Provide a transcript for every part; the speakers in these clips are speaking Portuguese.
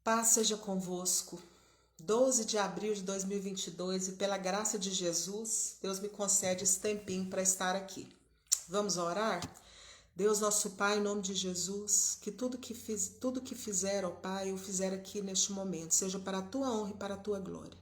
Paz seja convosco. 12 de abril de 2022 e pela graça de Jesus, Deus me concede esse tempinho para estar aqui. Vamos orar? Deus nosso Pai, em nome de Jesus, que tudo que fizer, ó Pai, eu fizer aqui neste momento, seja para a Tua honra e para a Tua glória.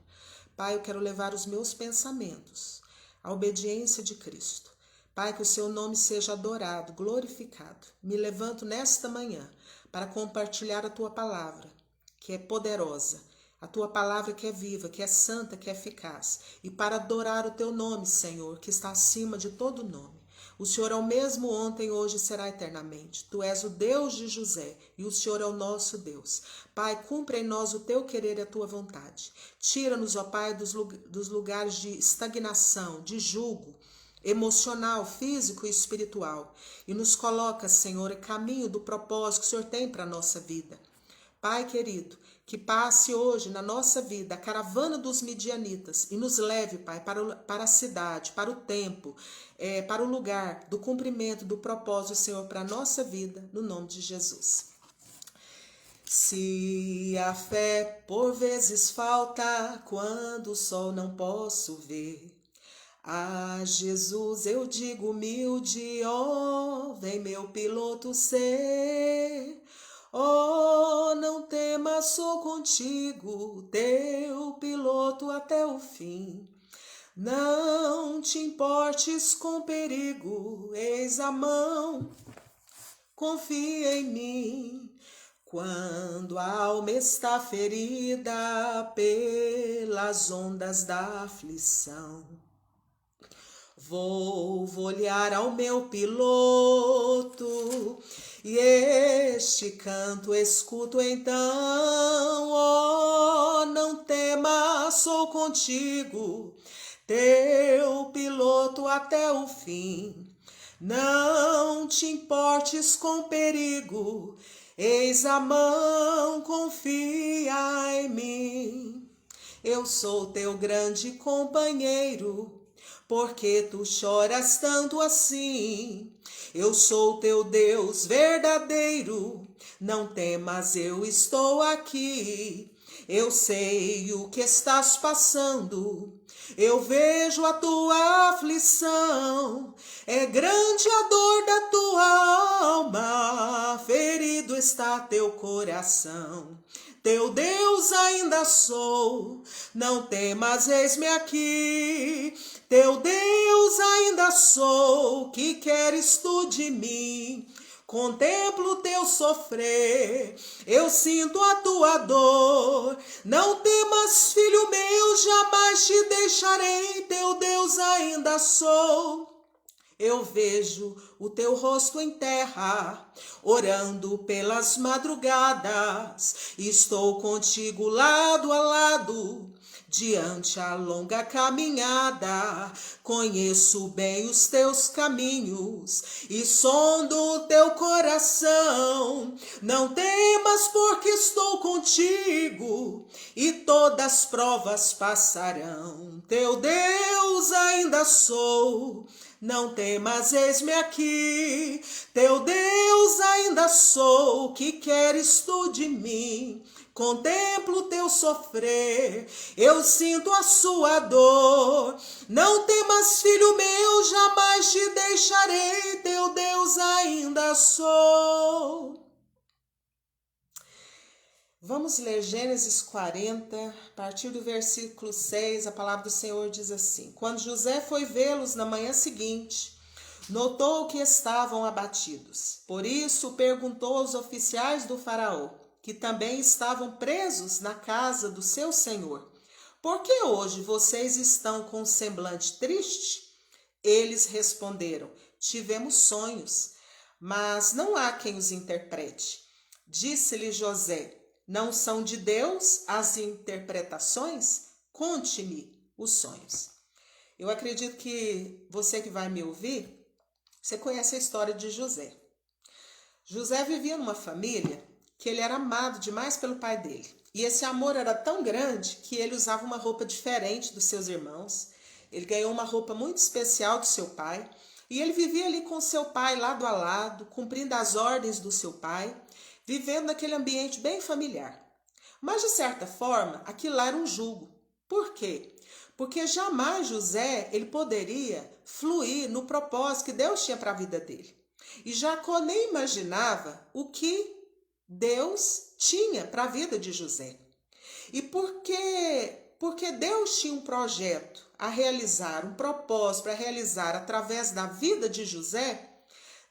Pai, eu quero levar os meus pensamentos à obediência de Cristo. Pai, que o Seu nome seja adorado, glorificado. Me levanto nesta manhã para compartilhar a Tua palavra, que é poderosa, a Tua palavra que é viva, que é santa, que é eficaz, e para adorar o Teu nome, Senhor, que está acima de todo nome. O Senhor é o mesmo ontem, hoje e será eternamente. Tu és o Deus de José e o Senhor é o nosso Deus. Pai, cumpre em nós o Teu querer e a Tua vontade. Tira-nos, ó Pai, dos lugares de estagnação, de julgo, emocional, físico e espiritual. E nos coloca, Senhor, em caminho do propósito que o Senhor tem para a nossa vida. Pai querido, que passe hoje na nossa vida a caravana dos midianitas e nos leve, Pai, para a cidade, para o tempo, para o lugar do cumprimento do propósito, Senhor, para a nossa vida, no nome de Jesus. Se a fé por vezes falta, quando o sol não posso ver, a Jesus eu digo humilde, ó, vem meu piloto ser. Oh, não temas, sou contigo, teu piloto até o fim. Não te importes com perigo, eis a mão, confia em mim. Quando a alma está ferida pelas ondas da aflição, vou olhar ao meu piloto e este canto escuto então. Oh, não temas, sou contigo, teu piloto até o fim. Não te importes com perigo, eis a mão, confia em mim. Eu sou teu grande companheiro, porque tu choras tanto assim? Eu sou teu Deus verdadeiro, não temas, eu estou aqui. Eu sei o que estás passando, eu vejo a tua aflição. É grande a dor da tua alma, ferido está teu coração. Teu Deus ainda sou, não temas, eis-me aqui. Teu Deus ainda sou, que queres tu de mim? Contemplo teu sofrer, eu sinto a tua dor. Não temas, filho meu, jamais te deixarei. Teu Deus ainda sou. Eu vejo o teu rosto em terra, orando pelas madrugadas. Estou contigo lado a lado, diante a longa caminhada. Conheço bem os teus caminhos e sondo o teu coração. Não temas, porque estou contigo e todas as provas passarão. Teu Deus ainda sou, não temas, eis-me aqui. Teu Deus ainda sou, que queres tu de mim? Contemplo o teu sofrer, eu sinto a sua dor. Não temas, filho meu, jamais te deixarei. Teu Deus ainda sou. Vamos ler Gênesis 40, a partir do versículo 6, a palavra do Senhor diz assim: Quando José foi vê-los na manhã seguinte, notou que estavam abatidos. Por isso perguntou aos oficiais do faraó, que também estavam presos na casa do seu senhor: Por que hoje vocês estão com um semblante triste? Eles responderam: Tivemos sonhos, mas não há quem os interprete. Disse-lhe José: Não são de Deus as interpretações? Conte-me os sonhos. Eu acredito que você que vai me ouvir, você conhece a história de José. José vivia numa família que ele era amado demais pelo pai dele. E esse amor era tão grande que ele usava uma roupa diferente dos seus irmãos. Ele ganhou uma roupa muito especial do seu pai. E ele vivia ali com seu pai lado a lado, cumprindo as ordens do seu pai, vivendo naquele ambiente bem familiar. Mas, de certa forma, aquilo lá era um jugo. Por quê? Porque jamais José ele poderia fluir no propósito que Deus tinha para a vida dele. E Jacó nem imaginava o que Deus tinha para a vida de José. E porque Deus tinha um projeto a realizar, um propósito a realizar através da vida de José,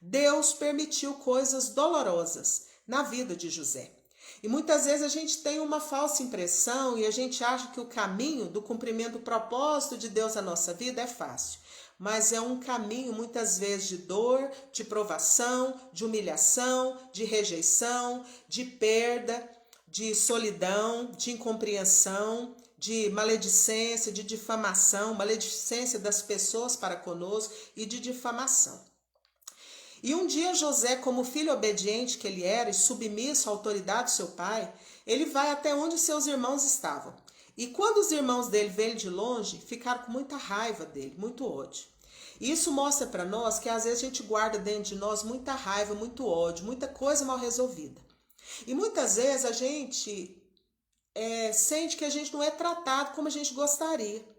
Deus permitiu coisas dolorosas na vida de José. E muitas vezes a gente tem uma falsa impressão e a gente acha que o caminho do cumprimento do propósito de Deus na nossa vida é fácil. Mas é um caminho muitas vezes de dor, de provação, de humilhação, de rejeição, de perda, de solidão, de incompreensão, de maledicência, de difamação, maledicência das pessoas para conosco e de difamação. E um dia José, como filho obediente que ele era e submisso à autoridade do seu pai, ele vai até onde seus irmãos estavam. E quando os irmãos dele veem ele de longe, ficaram com muita raiva dele, muito ódio. E isso mostra para nós que às vezes a gente guarda dentro de nós muita raiva, muito ódio, muita coisa mal resolvida. E muitas vezes a gente sente que a gente não é tratado como a gente gostaria.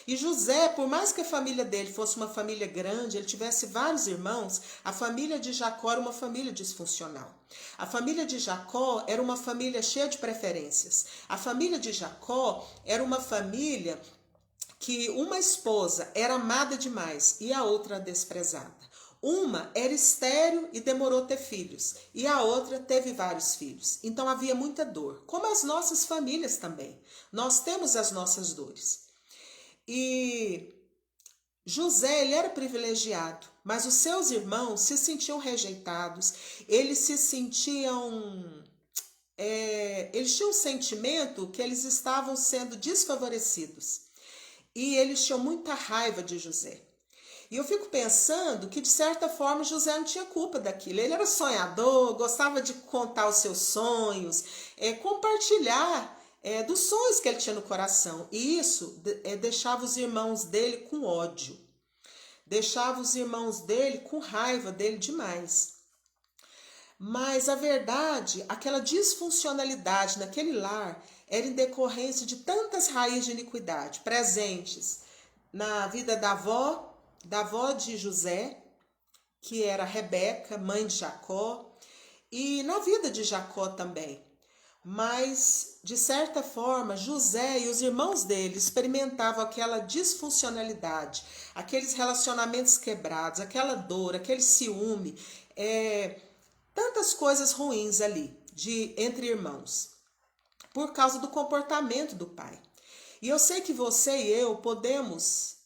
E José, por mais que a família dele fosse uma família grande, ele tivesse vários irmãos, a família de Jacó era uma família disfuncional. A família de Jacó era uma família cheia de preferências. A família de Jacó era uma família que uma esposa era amada demais e a outra desprezada. Uma era estéril e demorou a ter filhos, e a outra teve vários filhos. Então havia muita dor, como as nossas famílias também. Nós temos as nossas dores. E José, ele era privilegiado, mas os seus irmãos se sentiam rejeitados, eles se sentiam... eles tinham um sentimento que eles estavam sendo desfavorecidos. E eles tinham muita raiva de José. E eu fico pensando que, de certa forma, José não tinha culpa daquilo. Ele era sonhador, gostava de contar os seus sonhos, compartilhar dos sonhos que ele tinha no coração. E isso deixava os irmãos dele com ódio. Deixava os irmãos dele com raiva dele demais. Mas a verdade, aquela disfuncionalidade naquele lar era em decorrência de tantas raízes de iniquidade presentes na vida da avó de José, que era Rebeca, mãe de Jacó, e na vida de Jacó também. Mas, de certa forma, José e os irmãos dele experimentavam aquela disfuncionalidade, aqueles relacionamentos quebrados, aquela dor, aquele ciúme, tantas coisas ruins ali, entre irmãos, por causa do comportamento do pai. E eu sei que você e eu podemos,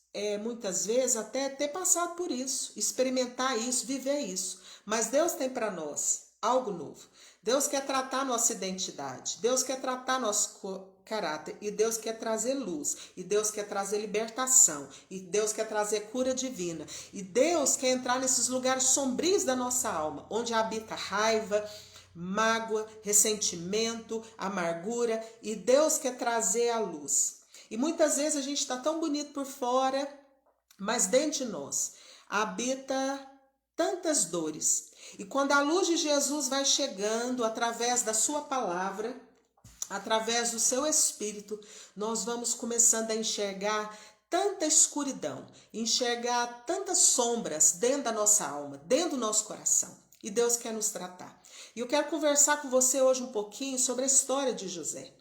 muitas vezes, até ter passado por isso, experimentar isso, viver isso. Mas Deus tem para nós algo novo. Deus quer tratar nossa identidade, Deus quer tratar nosso caráter, e Deus quer trazer luz, e Deus quer trazer libertação, e Deus quer trazer cura divina, e Deus quer entrar nesses lugares sombrios da nossa alma, onde habita raiva, mágoa, ressentimento, amargura, e Deus quer trazer a luz. E muitas vezes a gente está tão bonito por fora, mas dentro de nós habita tantas dores. E quando a luz de Jesus vai chegando através da sua palavra, através do seu espírito, nós vamos começando a enxergar tanta escuridão, enxergar tantas sombras dentro da nossa alma, dentro do nosso coração. E Deus quer nos tratar. E eu quero conversar com você hoje um pouquinho sobre a história de José.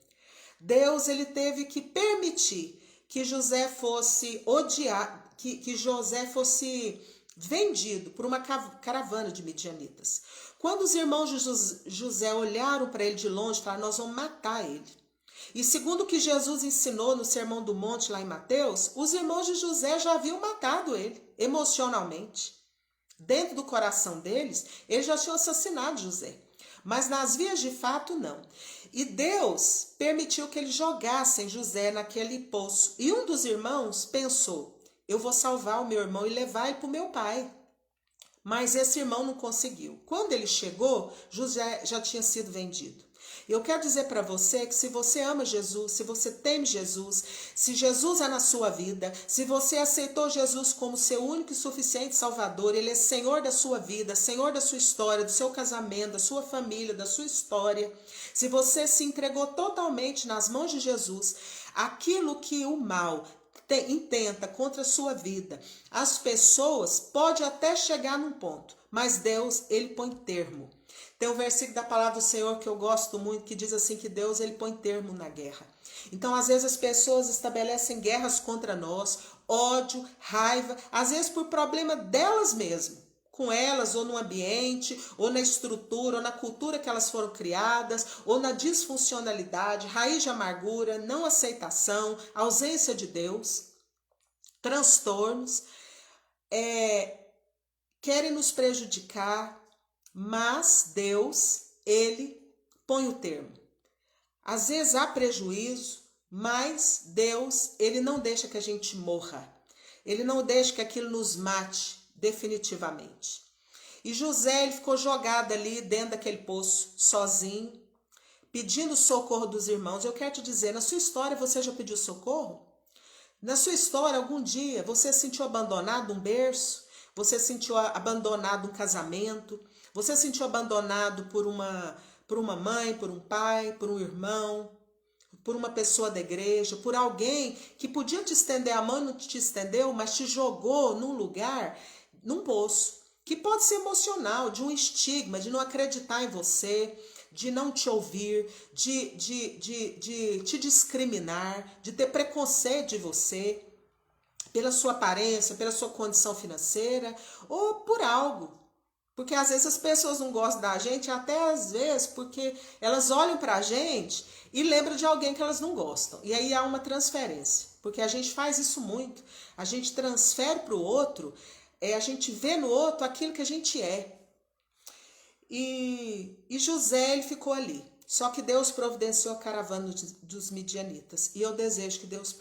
Deus, ele teve que permitir que José fosse odiado, que José fosse vendido por uma caravana de midianitas. Quando os irmãos de José olharam para ele de longe, falaram: nós vamos matar ele. E segundo o que Jesus ensinou no Sermão do Monte, lá em Mateus, os irmãos de José já haviam matado ele, emocionalmente. Dentro do coração deles, eles já tinham assassinado José. Mas nas vias de fato, não. E Deus permitiu que eles jogassem José naquele poço. E um dos irmãos pensou: eu vou salvar o meu irmão e levar ele para o meu pai. Mas esse irmão não conseguiu. Quando ele chegou, José já tinha sido vendido. Eu quero dizer para você que se você ama Jesus, se você teme Jesus, se Jesus é na sua vida, se você aceitou Jesus como seu único e suficiente Salvador, Ele é Senhor da sua vida, Senhor da sua história, do seu casamento, da sua família, da sua história, se você se entregou totalmente nas mãos de Jesus, aquilo que o mal intenta contra a sua vida, as pessoas pode até chegar num ponto, mas Deus, Ele põe termo. Tem um versículo da palavra do Senhor que eu gosto muito, que diz assim que Deus, Ele põe termo na guerra. Então, às vezes as pessoas estabelecem guerras contra nós, ódio, raiva, às vezes por problema delas mesmas, com elas, ou no ambiente, ou na estrutura, ou na cultura que elas foram criadas, ou na disfuncionalidade, raiz de amargura, não aceitação, ausência de Deus, transtornos, querem nos prejudicar, mas Deus, Ele põe o termo. Às vezes há prejuízo, mas Deus, Ele não deixa que a gente morra. Ele não deixa que aquilo nos mate definitivamente. E José, ele ficou jogado ali dentro daquele poço, sozinho, pedindo socorro dos irmãos. Eu quero te dizer, na sua história você já pediu socorro? Na sua história, algum dia, você se sentiu abandonado um berço? Você se sentiu abandonado um casamento? Você se sentiu abandonado por uma mãe, por um pai, por um irmão, por uma pessoa da igreja, por alguém que podia te estender a mão e não te estendeu, mas te jogou num lugar, num poço, que pode ser emocional, de um estigma, de não acreditar em você, de não te ouvir, de te discriminar, de ter preconceito de você, pela sua aparência, pela sua condição financeira, ou por algo. Porque às vezes as pessoas não gostam da gente, até às vezes porque elas olham para a gente e lembram de alguém que elas não gostam. E aí há uma transferência, porque a gente faz isso muito. A gente transfere para o outro, a gente vê no outro aquilo que a gente é. E José, ele ficou ali. Só que Deus providenciou a caravana dos midianitas. E eu desejo que Deus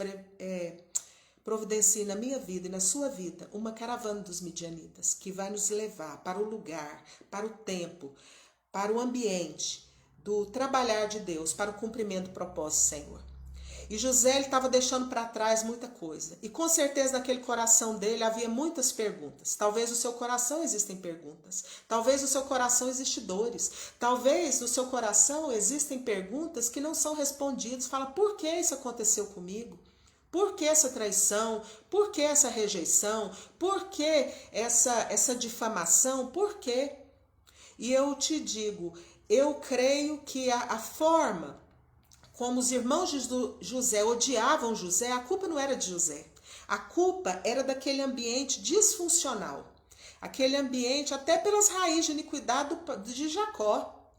providencie na minha vida e na sua vida uma caravana dos midianitas que vai nos levar para o lugar, para o tempo, para o ambiente do trabalhar de Deus, para o cumprimento do propósito do Senhor. E José estava deixando para trás muita coisa. E com certeza naquele coração dele havia muitas perguntas. Talvez no seu coração existem perguntas. Talvez no seu coração existem dores. Talvez no seu coração existem perguntas que não são respondidas. Fala, por que isso aconteceu comigo? Por que essa traição? Por que essa rejeição? Por que essa difamação? Por quê? E eu te digo, eu creio que a forma como os irmãos de José odiavam José, a culpa não era de José. A culpa era daquele ambiente disfuncional. Aquele ambiente, até pelas raízes de iniquidade de Jacó.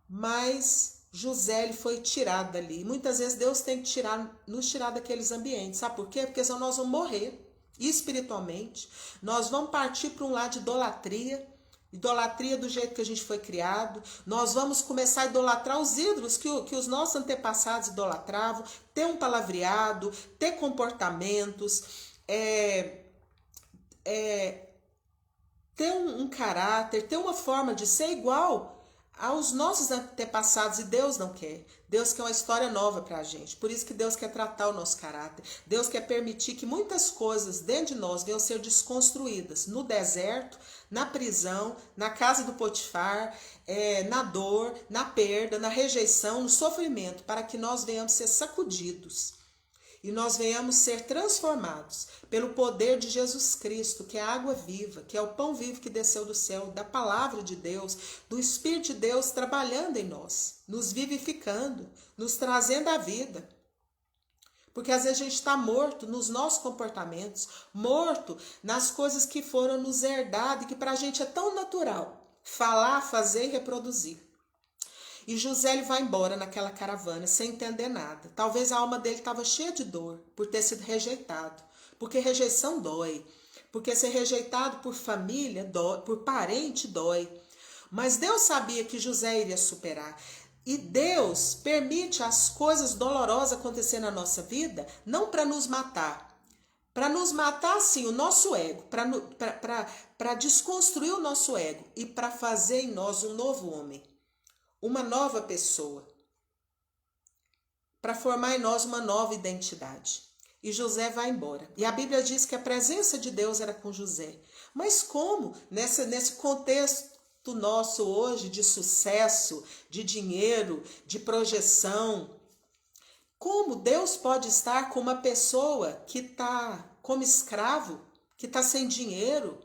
Mas José, ele foi tirado dali. Muitas vezes Deus tem que nos tirar daqueles ambientes. Sabe por quê? Porque senão nós vamos morrer espiritualmente. Nós vamos partir para um lado de idolatria. Idolatria do jeito que a gente foi criado. Nós vamos começar a idolatrar os ídolos que os nossos antepassados idolatravam. Ter um palavreado, ter comportamentos, ter um caráter, ter uma forma de ser igual aos nossos antepassados, e Deus não quer. Deus quer uma história nova para a gente. Por isso que Deus quer tratar o nosso caráter. Deus quer permitir que muitas coisas dentro de nós venham ser desconstruídas. No deserto, na prisão, na casa do Potifar, na dor, na perda, na rejeição, no sofrimento, para que nós venhamos ser sacudidos. E nós venhamos ser transformados pelo poder de Jesus Cristo, que é a água viva, que é o pão vivo que desceu do céu, da palavra de Deus, do Espírito de Deus trabalhando em nós, nos vivificando, nos trazendo a vida. Porque às vezes a gente está morto nos nossos comportamentos, morto nas coisas que foram nos herdadas e que para a gente é tão natural falar, fazer e reproduzir. E José, ele vai embora naquela caravana sem entender nada. Talvez a alma dele estava cheia de dor por ter sido rejeitado. Porque rejeição dói. Porque ser rejeitado por família dói, por parente dói. Mas Deus sabia que José iria superar. E Deus permite as coisas dolorosas acontecer na nossa vida, não para nos matar. Para nos matar, sim, o nosso ego. Para desconstruir o nosso ego. E para fazer em nós um novo homem. uma nova pessoa, para formar em nós uma nova identidade. E José vai embora. E a Bíblia diz que a presença de Deus era com José. Mas como? Nesse contexto nosso hoje de sucesso, de dinheiro, de projeção, como Deus pode estar com uma pessoa que está como escravo, que está sem dinheiro,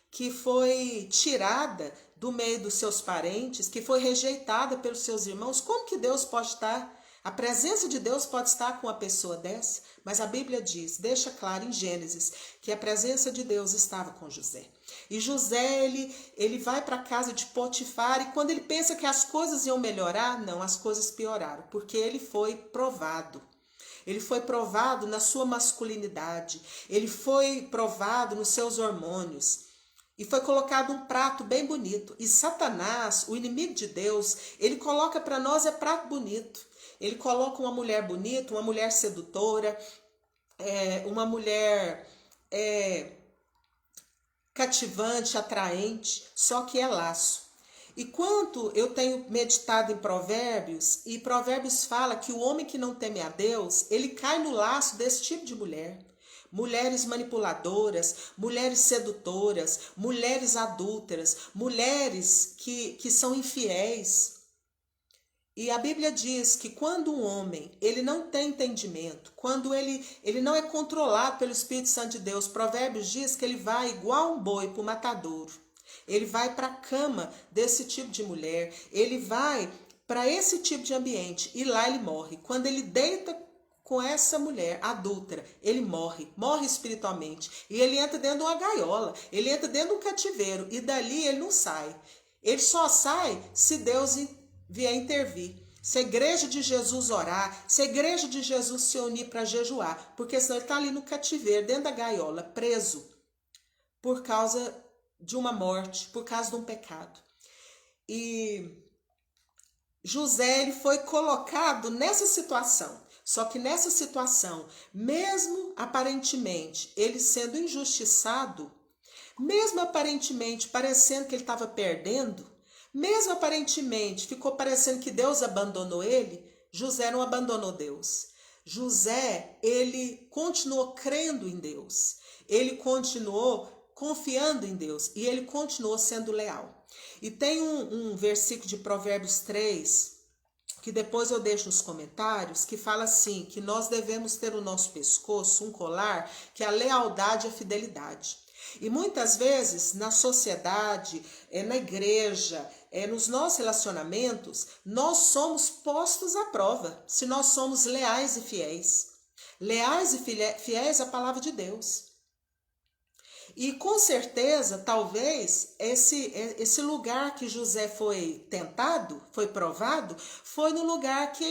que foi tirada do meio dos seus parentes, que foi rejeitada pelos seus irmãos? Como que Deus pode estar? A presença de Deus pode estar com uma pessoa dessa? Mas a Bíblia diz, deixa claro em Gênesis, que a presença de Deus estava com José. E José, ele vai para a casa de Potifar, e quando ele pensa que as coisas iam melhorar, não, as coisas pioraram, porque ele foi provado. Ele foi provado na sua masculinidade, ele foi provado nos seus hormônios. E foi colocado um prato bem bonito. E Satanás, o inimigo de Deus, ele coloca para nós prato bonito. Ele coloca uma mulher bonita, uma mulher sedutora, uma mulher cativante, atraente, só que é laço. E quanto eu tenho meditado em Provérbios, e Provérbios fala que o homem que não teme a Deus, ele cai no laço desse tipo de mulher. Mulheres manipuladoras, mulheres sedutoras, mulheres adúlteras, mulheres que são infiéis. E a Bíblia diz que quando um homem ele não tem entendimento, quando ele não é controlado pelo Espírito Santo de Deus, Provérbios diz que ele vai igual um boi para o matadouro. Ele vai para a cama desse tipo de mulher, ele vai para esse tipo de ambiente e lá ele morre. Quando ele deita com essa mulher adúltera, ele morre espiritualmente. E ele entra dentro de uma gaiola, ele entra dentro de um cativeiro e dali ele não sai. Ele só sai se Deus vier intervir. Se a igreja de Jesus orar, se a igreja de Jesus se unir para jejuar, porque senão ele está ali no cativeiro, dentro da gaiola, preso, por causa de uma morte, por causa de um pecado. E José, ele foi colocado nessa situação. Só que nessa situação, mesmo aparentemente ele sendo injustiçado, mesmo aparentemente parecendo que ele estava perdendo, mesmo aparentemente ficou parecendo que Deus abandonou ele, José não abandonou Deus. José, ele continuou crendo em Deus. Ele continuou confiando em Deus e ele continuou sendo leal. E tem um versículo de Provérbios 3, que depois eu deixo nos comentários, que fala assim, que nós devemos ter no nosso pescoço um colar, que é a lealdade e a fidelidade. E muitas vezes na sociedade, na igreja, nos nossos relacionamentos, nós somos postos à prova, se nós somos leais e fiéis. Leais e fiéis à palavra de Deus. E com certeza, talvez, esse lugar que José foi tentado, foi provado, foi no lugar que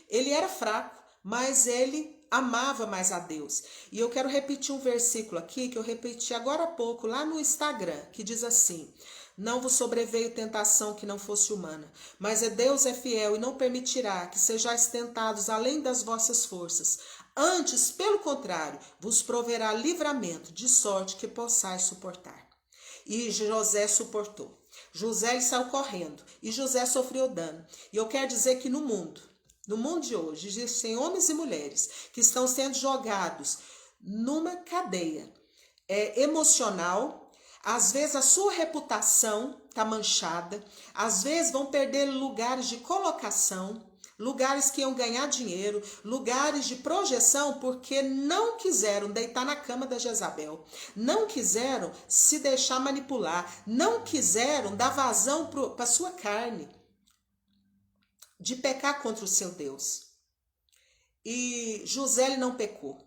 ele era fraco, mas ele amava mais a Deus. E eu quero repetir um versículo aqui, que eu repeti agora há pouco, lá no Instagram, que diz assim: não vos sobreveio tentação que não fosse humana, mas Deus é fiel e não permitirá que sejais tentados além das vossas forças. Antes, pelo contrário, vos proverá livramento, de sorte que possais suportar. E José suportou. José ele saiu correndo e José sofreu dano. E eu quero dizer que no mundo de hoje, existem homens e mulheres que estão sendo jogados numa cadeia emocional. Às vezes a sua reputação está manchada, às vezes vão perder lugares de colocação, lugares que iam ganhar dinheiro, lugares de projeção, porque não quiseram deitar na cama da Jezabel, não quiseram se deixar manipular, não quiseram dar vazão para a sua carne, de pecar contra o seu Deus. E José ele não pecou.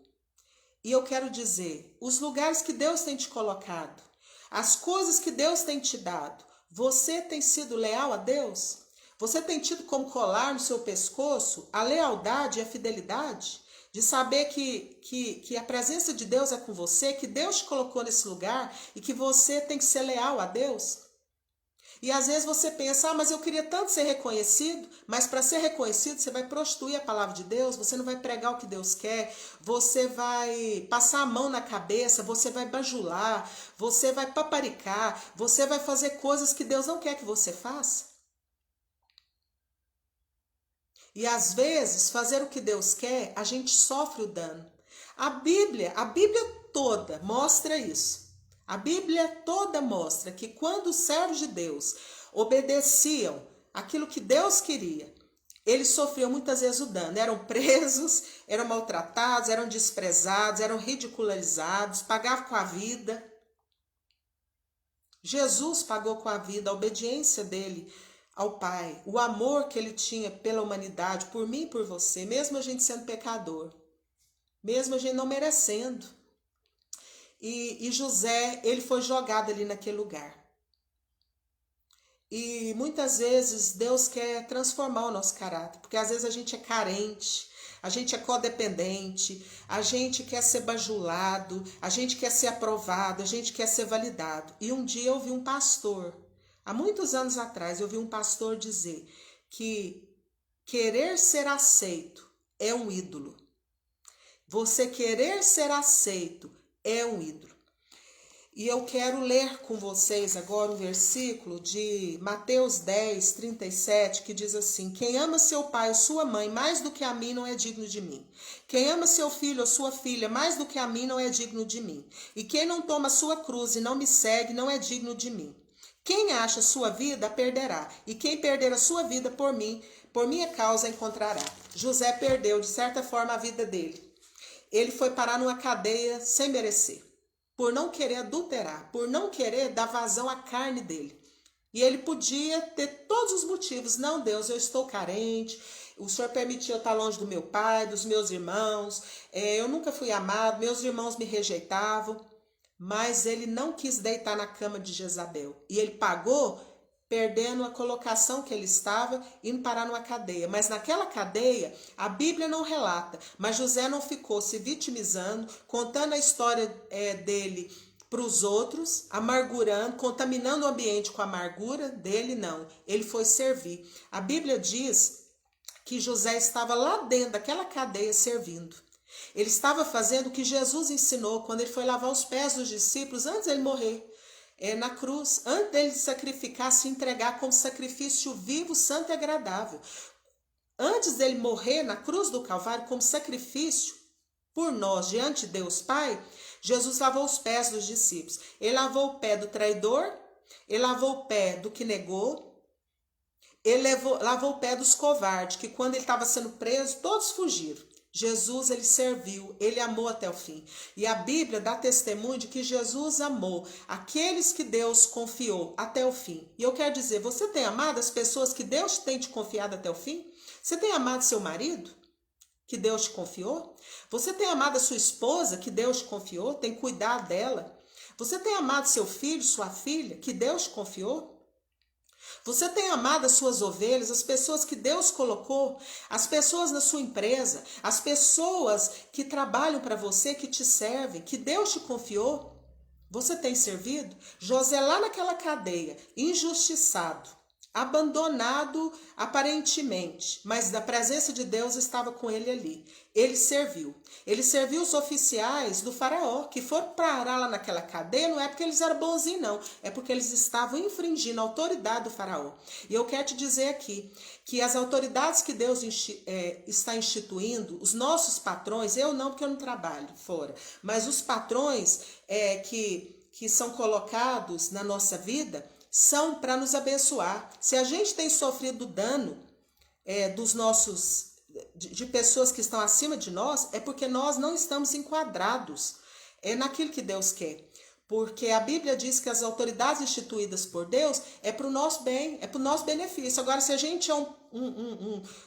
E eu quero dizer, os lugares que Deus tem te colocado, as coisas que Deus tem te dado, você tem sido leal a Deus? Você tem tido como colar no seu pescoço a lealdade e a fidelidade? De saber que a presença de Deus é com você, que Deus te colocou nesse lugar e que você tem que ser leal a Deus? E às vezes você pensa, mas eu queria tanto ser reconhecido, mas para ser reconhecido você vai prostituir a palavra de Deus, você não vai pregar o que Deus quer, você vai passar a mão na cabeça, você vai bajular, você vai paparicar, você vai fazer coisas que Deus não quer que você faça. E às vezes, fazer o que Deus quer, a gente sofre o dano. A Bíblia toda mostra isso. A Bíblia toda mostra que quando os servos de Deus obedeciam aquilo que Deus queria, eles sofriam muitas vezes o dano. Eram presos, eram maltratados, eram desprezados, eram ridicularizados, pagavam com a vida. Jesus pagou com a vida, a obediência dele ao Pai, o amor que ele tinha pela humanidade, por mim e por você, mesmo a gente sendo pecador, mesmo a gente não merecendo. E José, ele foi jogado ali naquele lugar. E muitas vezes Deus quer transformar o nosso caráter, porque às vezes a gente é carente, a gente é codependente, a gente quer ser bajulado, a gente quer ser aprovado, a gente quer ser validado. E um dia eu vi um pastor, há muitos anos atrás, eu vi um pastor dizer que querer ser aceito é um ídolo. Você querer ser aceito é um ídolo. E eu quero ler com vocês agora um versículo de Mateus 10, 37, que diz assim: quem ama seu pai ou sua mãe mais do que a mim não é digno de mim. Quem ama seu filho ou sua filha mais do que a mim não é digno de mim. E quem não toma sua cruz e não me segue não é digno de mim. Quem acha sua vida, a perderá. E quem perder a sua vida por mim, por minha causa, a encontrará. José perdeu, de certa forma, a vida dele. Ele foi parar numa cadeia sem merecer, por não querer adulterar, por não querer dar vazão à carne dele. E ele podia ter todos os motivos. Não, Deus, eu estou carente, o Senhor permitiu eu estar longe do meu pai, dos meus irmãos, eu nunca fui amado, meus irmãos me rejeitavam. Mas ele não quis deitar na cama de Jezabel. E ele pagou perdendo a colocação que ele estava, indo parar numa cadeia. Mas naquela cadeia, a Bíblia não relata, mas José não ficou se vitimizando, contando a história dele para os outros, amargurando, contaminando o ambiente com a amargura dele, não. Ele foi servir. A Bíblia diz que José estava lá dentro daquela cadeia servindo. Ele estava fazendo o que Jesus ensinou quando ele foi lavar os pés dos discípulos antes de ele morrer na cruz, antes dele sacrificar, se entregar como sacrifício vivo, santo e agradável. Antes dele morrer na cruz do Calvário como sacrifício por nós diante de Deus Pai, Jesus lavou os pés dos discípulos. Ele lavou o pé do traidor, ele lavou o pé do que negou, ele lavou o pé dos covardes, que quando ele estava sendo preso, todos fugiram. Jesus, ele serviu, ele amou até o fim. E a Bíblia dá testemunho de que Jesus amou aqueles que Deus confiou até o fim. E eu quero dizer, você tem amado as pessoas que Deus tem te confiado até o fim? Você tem amado seu marido, que Deus te confiou? Você tem amado a sua esposa, que Deus te confiou? Tem cuidado dela? Você tem amado seu filho, sua filha, que Deus te confiou? Você tem amado as suas ovelhas, as pessoas que Deus colocou, as pessoas na sua empresa, as pessoas que trabalham para você, que te servem, que Deus te confiou? Você tem servido? José lá naquela cadeia, injustiçado, abandonado aparentemente, mas a presença de Deus estava com ele ali. Ele serviu. Ele serviu os oficiais do faraó, que foram parar lá naquela cadeia, não é porque eles eram bonzinhos, não. É porque eles estavam infringindo a autoridade do faraó. E eu quero te dizer aqui, que as autoridades que Deus está instituindo, os nossos patrões, eu não, porque eu não trabalho fora, mas os patrões que são colocados na nossa vida, são para nos abençoar. Se a gente tem sofrido dano de pessoas que estão acima de nós, é porque nós não estamos enquadrados naquilo que Deus quer. Porque a Bíblia diz que as autoridades instituídas por Deus é para o nosso bem, é para o nosso benefício. Agora, se a gente é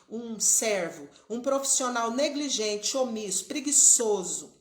um servo, um profissional negligente, omisso, preguiçoso,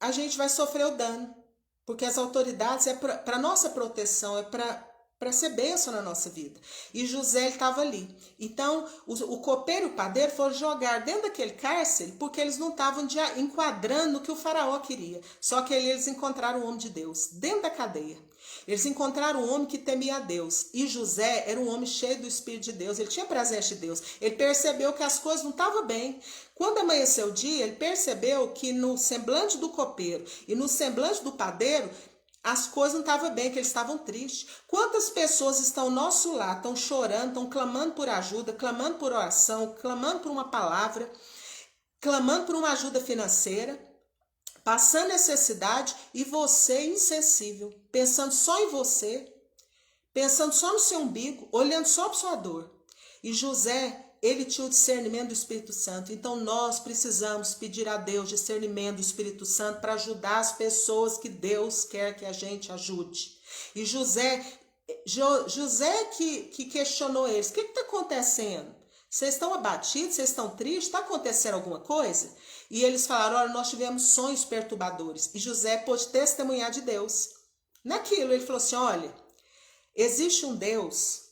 a gente vai sofrer o dano. Porque as autoridades é para nossa proteção, é para ser bênção na nossa vida. E José estava ali. Então, o copeiro e o padeiro foram jogar dentro daquele cárcere porque eles não estavam enquadrando o que o faraó queria. Só que eles encontraram o homem de Deus dentro da cadeia. Eles encontraram um homem que temia a Deus. E José era um homem cheio do Espírito de Deus. Ele tinha presença de Deus. Ele percebeu que as coisas não estavam bem. Quando amanheceu o dia, ele percebeu que no semblante do copeiro e no semblante do padeiro, as coisas não estavam bem, que eles estavam tristes. Quantas pessoas estão ao nosso lado, estão chorando, estão clamando por ajuda, clamando por oração, clamando por uma palavra, clamando por uma ajuda financeira, passando necessidade, e você insensível, pensando só em você, pensando só no seu umbigo, olhando só para sua dor. E José, ele tinha o discernimento do Espírito Santo. Então nós precisamos pedir a Deus discernimento do Espírito Santo para ajudar as pessoas que Deus quer que a gente ajude. E José que questionou eles: o que está acontecendo? Vocês estão abatidos? Vocês estão tristes? Está acontecendo alguma coisa? E eles falaram: olha, nós tivemos sonhos perturbadores. E José pôde testemunhar de Deus. Naquilo ele falou assim: olha, existe um Deus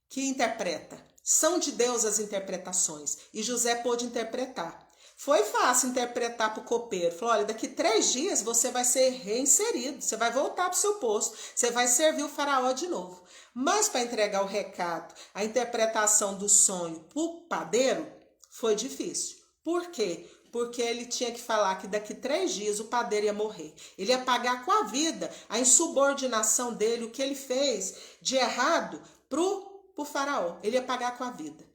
que interpreta. São de Deus as interpretações. E José pôde interpretar. Foi fácil interpretar para o copeiro. Falou: olha, daqui 3 dias você vai ser reinserido. Você vai voltar para o seu posto. Você vai servir o faraó de novo. Mas para entregar o recado, a interpretação do sonho para o padeiro, foi difícil. Por quê? Porque ele tinha que falar que daqui 3 dias o padeiro ia morrer. Ele ia pagar com a vida a insubordinação dele, o que ele fez de errado para o faraó. Ele ia pagar com a vida.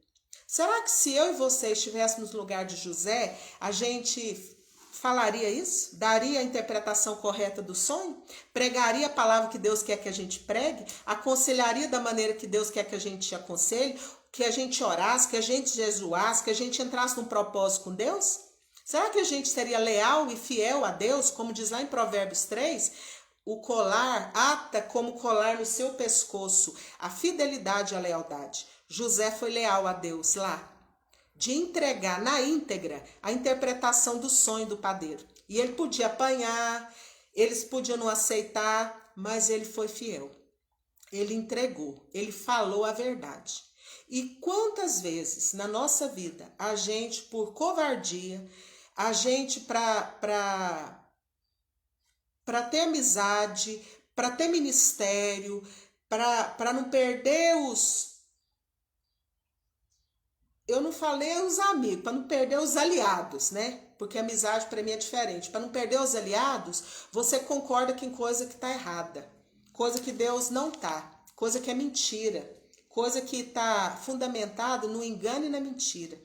Será que se eu e você estivéssemos no lugar de José, a gente falaria isso? Daria a interpretação correta do sonho? Pregaria a palavra que Deus quer que a gente pregue? Aconselharia da maneira que Deus quer que a gente aconselhe? Que a gente orasse, que a gente jejuasse, que a gente entrasse num propósito com Deus? Será que a gente seria leal e fiel a Deus, como diz lá em Provérbios 3? O colar ata como colar no seu pescoço a fidelidade e a lealdade. José foi leal a Deus lá, de entregar na íntegra a interpretação do sonho do padeiro. E ele podia apanhar, eles podiam não aceitar, mas ele foi fiel. Ele entregou, ele falou a verdade. E quantas vezes na nossa vida a gente, por covardia, a gente para ter amizade, para ter ministério, para não perder os... Eu não falei os amigos, para não perder os aliados, né? Porque amizade para mim é diferente. Para não perder os aliados, você concorda com coisa que está errada, coisa que Deus não está, coisa que é mentira, coisa que está fundamentada no engano e na mentira.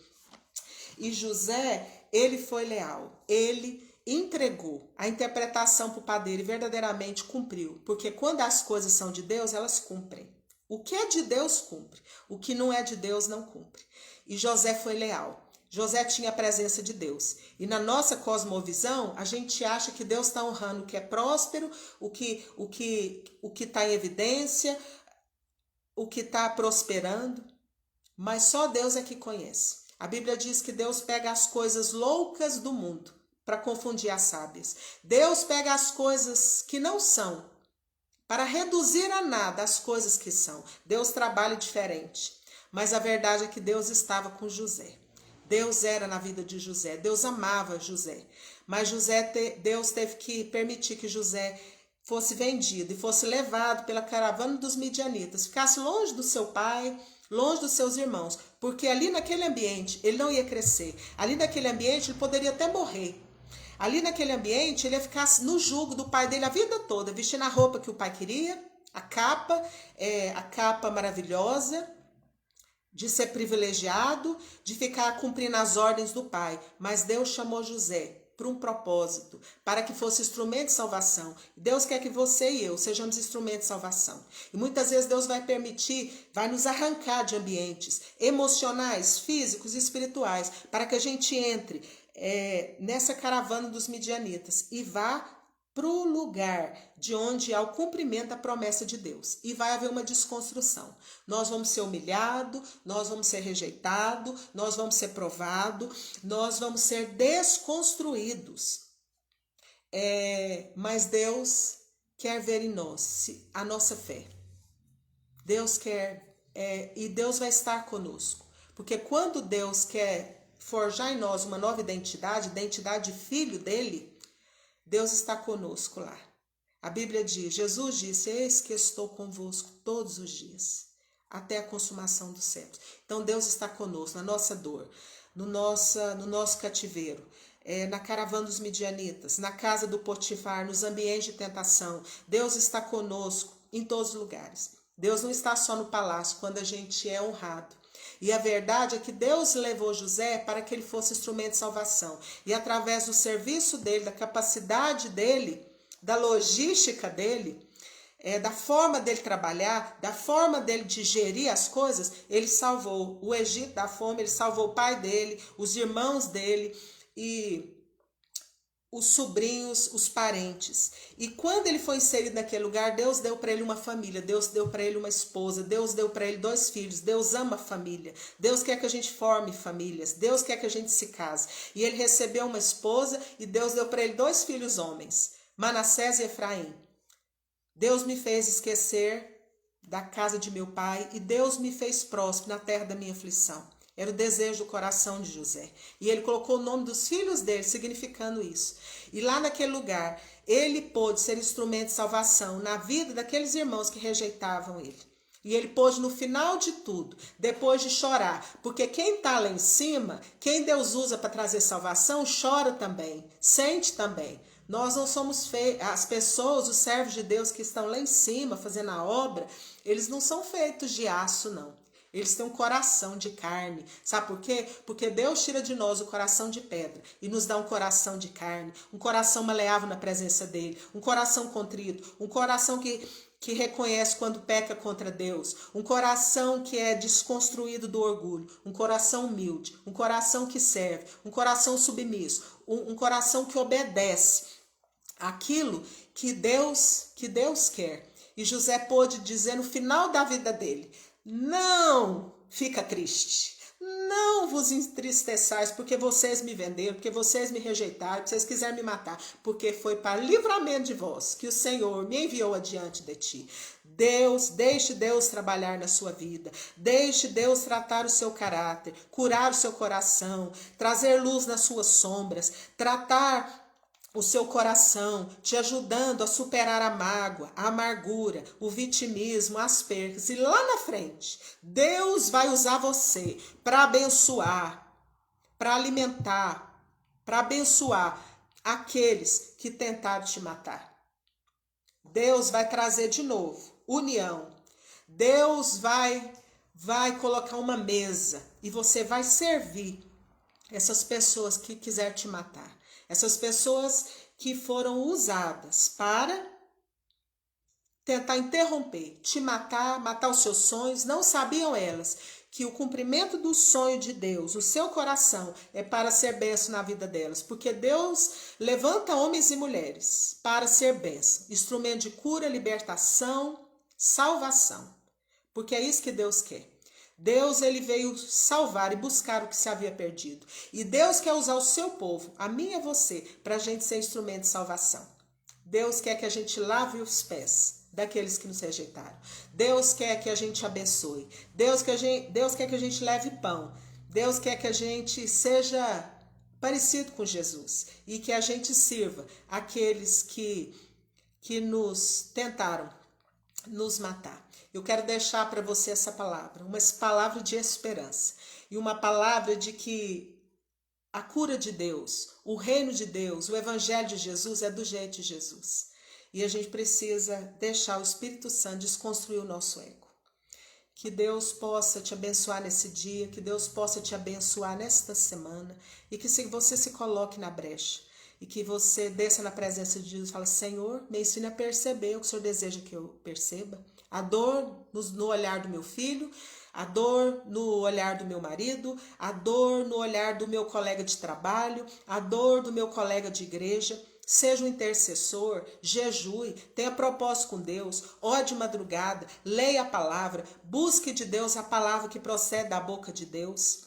E José, ele foi leal, ele entregou a interpretação para o padeiro e verdadeiramente cumpriu. Porque quando as coisas são de Deus, elas cumprem. O que é de Deus, cumpre. O que não é de Deus, não cumpre. E José foi leal. José tinha a presença de Deus. E na nossa cosmovisão, a gente acha que Deus está honrando o que é próspero, o que está em evidência, o que está prosperando. Mas só Deus é que conhece. A Bíblia diz que Deus pega as coisas loucas do mundo para confundir as sábias. Deus pega as coisas que não são para reduzir a nada as coisas que são. Deus trabalha diferente. Mas a verdade é que Deus estava com José. Deus era na vida de José. Deus amava José. Mas Deus teve que permitir que José fosse vendido e fosse levado pela caravana dos midianitas. Ficasse longe do seu pai, longe dos seus irmãos. Porque ali naquele ambiente ele não ia crescer. Ali naquele ambiente ele poderia até morrer. Ali naquele ambiente ele ia ficar no jugo do pai dele a vida toda, vestindo a roupa que o pai queria, a capa maravilhosa, de ser privilegiado, de ficar cumprindo as ordens do pai. Mas Deus chamou José para um propósito, para que fosse instrumento de salvação. Deus quer que você e eu sejamos instrumentos de salvação. E muitas vezes Deus vai permitir, vai nos arrancar de ambientes emocionais, físicos e espirituais, para que a gente entre nessa caravana dos midianitas e vá para o lugar de onde há o cumprimento da promessa de Deus. E vai haver uma desconstrução. Nós vamos ser humilhados, nós vamos ser rejeitados, nós vamos ser provados, nós vamos ser desconstruídos. Mas Deus quer ver em nós a nossa fé. Deus quer, e Deus vai estar conosco. Porque quando Deus quer forjar em nós uma nova identidade de filho dele, Deus está conosco lá. A Bíblia diz, Jesus disse, eis que estou convosco todos os dias, até a consumação dos séculos. Então Deus está conosco, na nossa dor, no nosso cativeiro, na caravana dos midianitas, na casa do Potifar, nos ambientes de tentação. Deus está conosco em todos os lugares. Deus não está só no palácio, quando a gente é honrado. E a verdade é que Deus levou José para que ele fosse instrumento de salvação. E através do serviço dele, da capacidade dele, da logística dele, da forma dele trabalhar, da forma dele de gerir as coisas, ele salvou o Egito da fome, ele salvou o pai dele, os irmãos dele e os sobrinhos, os parentes. E quando ele foi inserido naquele lugar, Deus deu para ele uma família, Deus deu para ele uma esposa, Deus deu para ele 2 filhos. Deus ama a família, Deus quer que a gente forme famílias, Deus quer que a gente se case. E ele recebeu uma esposa e Deus deu para ele 2 filhos homens, Manassés e Efraim. Deus me fez esquecer da casa de meu pai e Deus me fez próspero na terra da minha aflição. Era o desejo do coração de José. E ele colocou o nome dos filhos dele, significando isso. E lá naquele lugar, ele pôde ser instrumento de salvação na vida daqueles irmãos que rejeitavam ele. E ele pôde, no final de tudo, depois de chorar, porque quem está lá em cima, quem Deus usa para trazer salvação, chora também, sente também. Nós não somos as pessoas, os servos de Deus que estão lá em cima fazendo a obra, eles não são feitos de aço, não. Eles têm um coração de carne. Sabe por quê? Porque Deus tira de nós o coração de pedra e nos dá um coração de carne, um coração maleável na presença dele, um coração contrito, um coração que reconhece quando peca contra Deus, um coração que é desconstruído do orgulho, um coração humilde, um coração que serve, um coração submisso, um coração que obedece aquilo que Deus quer. E José pôde dizer no final da vida dele: não fica triste, não vos entristeçais porque vocês me venderam, porque vocês me rejeitaram, porque vocês quiseram me matar, porque foi para livramento de vós que o Senhor me enviou adiante de ti. Deixe Deus trabalhar na sua vida, deixe Deus tratar o seu caráter, curar o seu coração, trazer luz nas suas sombras, tratar o seu coração, te ajudando a superar a mágoa, a amargura, o vitimismo, as percas. E lá na frente, Deus vai usar você para abençoar, para alimentar, para abençoar aqueles que tentaram te matar. Deus vai trazer de novo união. Deus vai colocar uma mesa e você vai servir essas pessoas que quiserem te matar. Essas pessoas que foram usadas para tentar interromper, te matar os seus sonhos, não sabiam elas que o cumprimento do sonho de Deus, o seu coração, é para ser bênção na vida delas. Porque Deus levanta homens e mulheres para ser bênção, instrumento de cura, libertação, salvação. Porque é isso que Deus quer. Deus, ele veio salvar e buscar o que se havia perdido. E Deus quer usar o seu povo, a mim e a você, para a gente ser instrumento de salvação. Deus quer que a gente lave os pés daqueles que nos rejeitaram. Deus quer que a gente abençoe. Deus quer que a gente leve pão. Deus quer que a gente seja parecido com Jesus. E que a gente sirva aqueles que nos tentaram nos matar. Eu quero deixar para você essa palavra, uma palavra de esperança e uma palavra de que a cura de Deus, o reino de Deus, o evangelho de Jesus é do jeito de Jesus. E a gente precisa deixar o Espírito Santo desconstruir o nosso ego. Que Deus possa te abençoar nesse dia, que Deus possa te abençoar nesta semana e que você se coloque na brecha. E que você desça na presença de Jesus e fale: Senhor, me ensine a perceber o que o Senhor deseja que eu perceba. A dor no olhar do meu filho, a dor no olhar do meu marido, a dor no olhar do meu colega de trabalho, a dor do meu colega de igreja. Seja um intercessor, jejue, tenha propósito com Deus, ore de madrugada, leia a palavra, busque de Deus a palavra que procede da boca de Deus.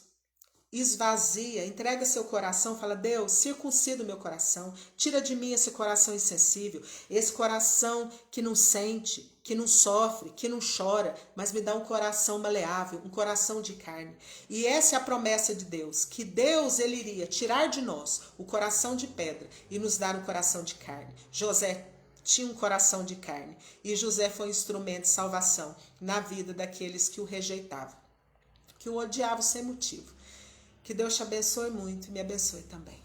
Esvazia, entrega seu coração, fala: Deus, circuncida o meu coração, tira de mim esse coração insensível, esse coração que não sente, que não sofre, que não chora, mas me dá um coração maleável, um coração de carne. E essa é a promessa de Deus, que Deus, ele iria tirar de nós o coração de pedra e nos dar um coração de carne. José tinha um coração de carne e José foi um instrumento de salvação na vida daqueles que o rejeitavam, que o odiavam sem motivo. Que Deus te abençoe muito e me abençoe também.